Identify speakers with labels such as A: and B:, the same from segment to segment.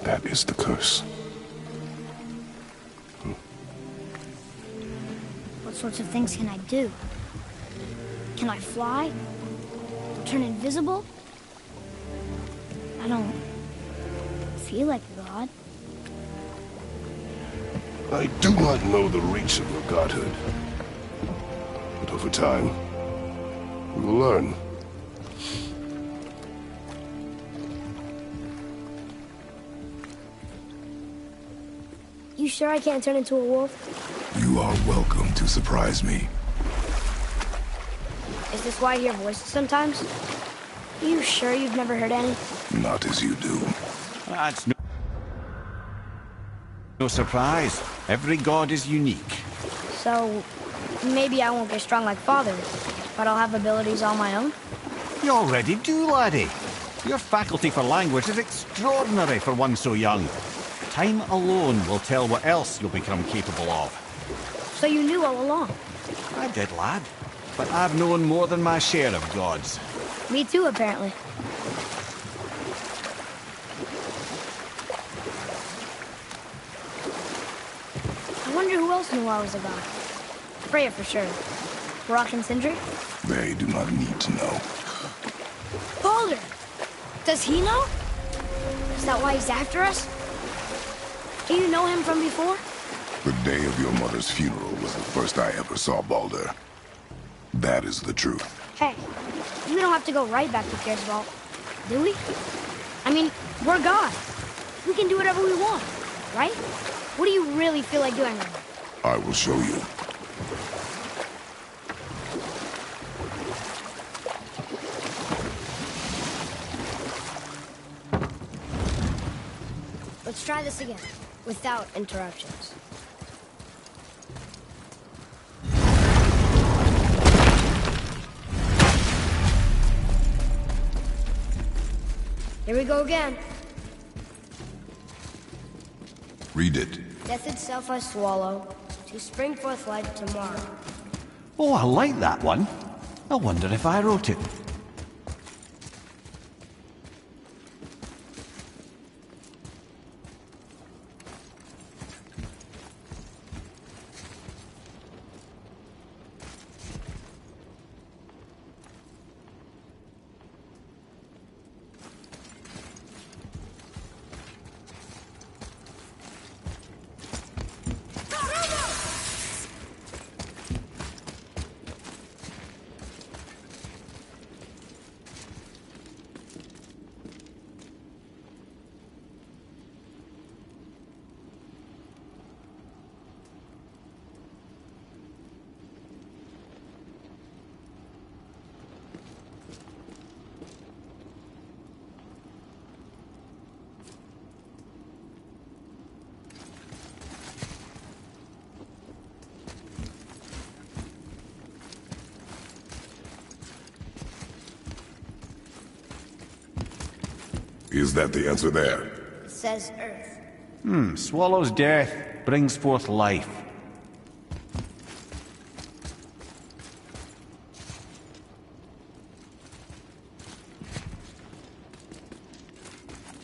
A: That is the curse.
B: What sorts of things can I do? Can I fly? Turn invisible? I don't feel like a god.
A: I do not know the reach of your godhood. But over time, we will learn.
B: You sure I can't turn into a wolf?
C: You are welcome to surprise me.
B: Is this why I hear voices sometimes? You sure you've never heard any?
C: Not as you do.
D: That's no surprise. Every god is unique.
B: So, maybe I won't get strong like Father, but I'll have abilities all my own?
D: You already do, laddie. Your faculty for language is extraordinary for one so young. Time alone will tell what else you'll become capable of.
B: So you knew all along?
D: I did, lad. But I've known more than my share of gods.
B: Me too, apparently. I wonder who else knew I was a god. Freya for sure. Rock and Sindri?
C: They do not need to know.
B: Baldur! Does he know? Is that why he's after us? Do you know him from before?
C: The day of your mother's funeral was the first I ever saw Baldur. That is the truth.
B: Hey, we don't have to go right back to Tyr's vault, do we? I mean, we're gods. We can do whatever we want, right? What do you really feel like doing right now?
C: I will show you.
B: Let's try this again, without interruptions. Here we go again.
C: Read it.
B: Death itself I swallow, to spring forth light tomorrow.
D: Oh, I like that one. I wonder if I wrote it.
C: Is that the answer there?
B: It says Earth.
D: Swallows death, brings forth life.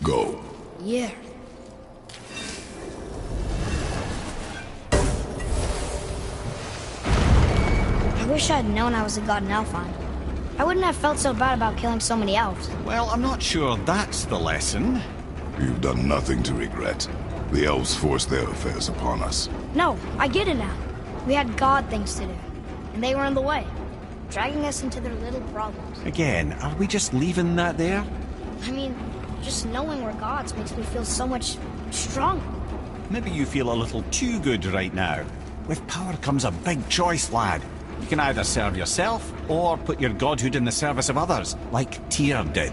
C: Go.
B: Yeah. I wish I'd known I was a god in Alfheim. I wouldn't have felt so bad about killing so many elves.
D: Well, I'm not sure that's the lesson.
C: You've done nothing to regret. The elves forced their affairs upon us.
B: No, I get it now. We had god things to do, and they were in the way, dragging us into their little problems.
D: Again, are we just leaving that there?
B: I mean, just knowing we're gods makes me feel so much stronger.
D: Maybe you feel a little too good right now. With power comes a big choice, lad. You can either serve yourself, or put your godhood in the service of others, like Tyr did.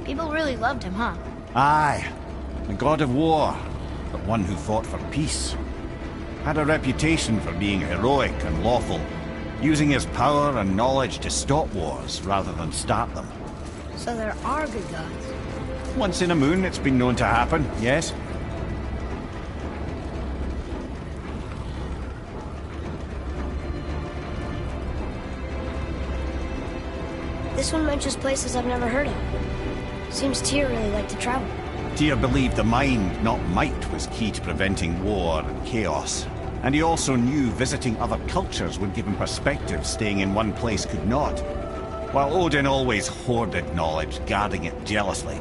B: People really loved him, huh?
D: Aye, a god of war, but one who fought for peace. Had a reputation for being heroic and lawful, using his power and knowledge to stop wars rather than start them.
B: So there are good gods.
D: Once in a moon, it's been known to happen, yes?
B: This one mentions places I've never heard of. Seems Tyr really liked to travel.
D: Tyr believed the mind, not might, was key to preventing war and chaos. And he also knew visiting other cultures would give him perspective staying in one place could not. While Odin always hoarded knowledge, guarding it jealously,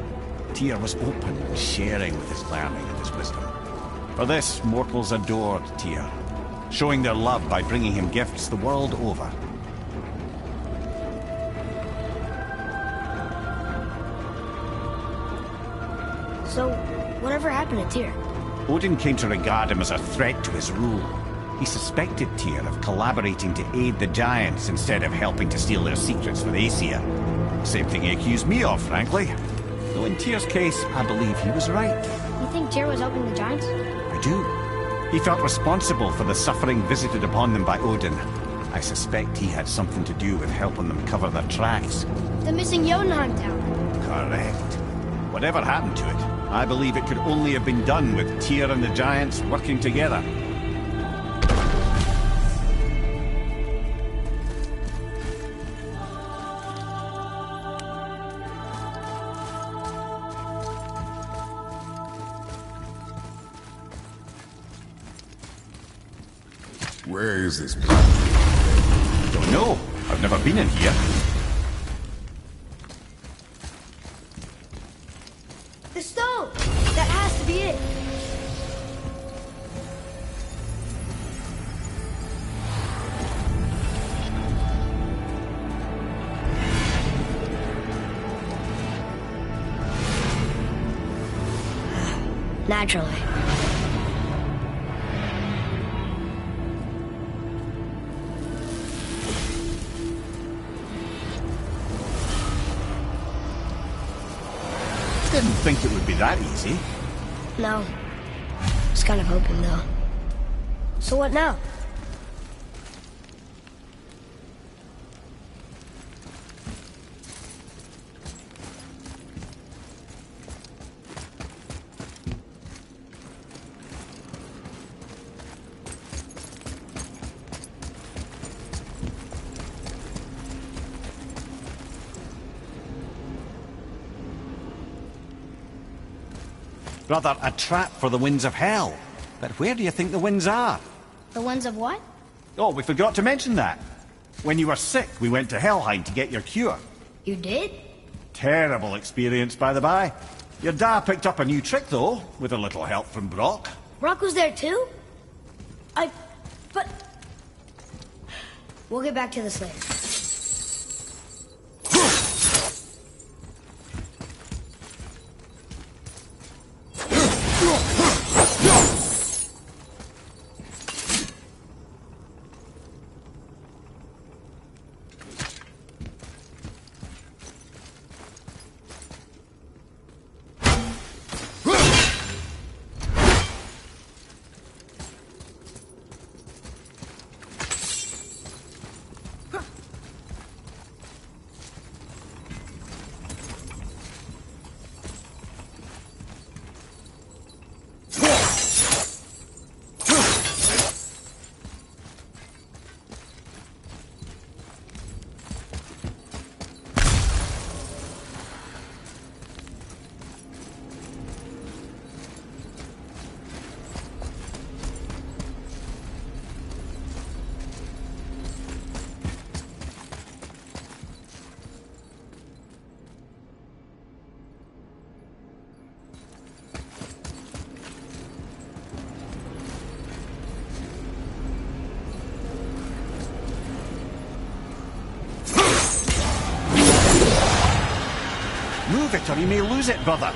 D: Tyr was open and sharing with his learning and his wisdom. For this, mortals adored Tyr, showing their love by bringing him gifts the world over.
B: So, whatever happened to Tyr?
D: Odin came to regard him as a threat to his rule. He suspected Tyr of collaborating to aid the Giants instead of helping to steal their secrets for Aesir. Same thing he accused me of, frankly. Though in Tyr's case, I believe he was right.
B: You think Tyr was helping the Giants?
D: I do. He felt responsible for the suffering visited upon them by Odin. I suspect he had something to do with helping them cover their tracks.
B: The missing Jotunheim town.
D: Correct. Whatever happened to it, I believe it could only have been done with Tyr and the Giants working together.
C: Where is this place?
D: Don't know. I've never been in here.
B: The stone! That has to be it! Naturally.
D: Didn't think it would be that easy.
B: No. Was kind of hoping, though. So what now?
D: Rather, a trap for the winds of hell. But where do you think the winds are?
B: The ones of what?
D: Oh, we forgot to mention that. When you were sick, we went to Helheim to get your cure.
B: You did?
D: Terrible experience, by the by. Your dad picked up a new trick, though, with a little help from Brock.
B: Brock was there too? But... We'll get back to this later.
D: Move it or you may lose it, brother.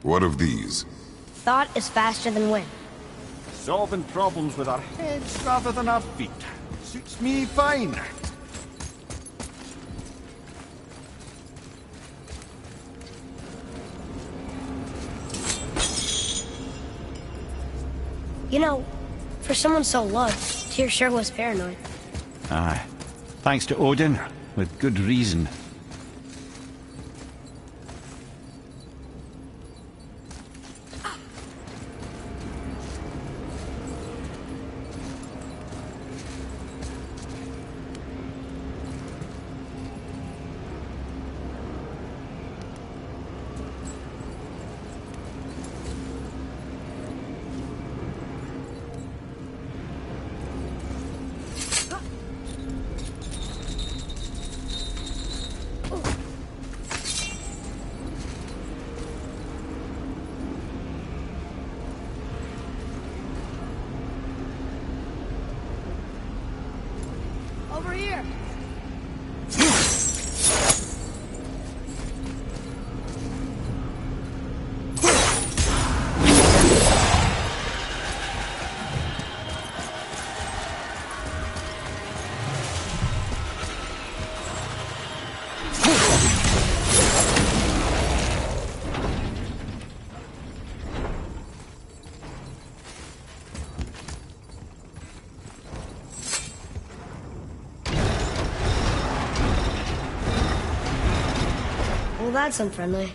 C: What of these?
B: Thought is faster than wind.
D: Solving problems with our heads rather than our feet. Suits me fine.
B: You know, for someone so loved, Tyr sure was paranoid.
D: Aye. Thanks to Odin, with good reason.
B: Over here! Well, that's unfriendly.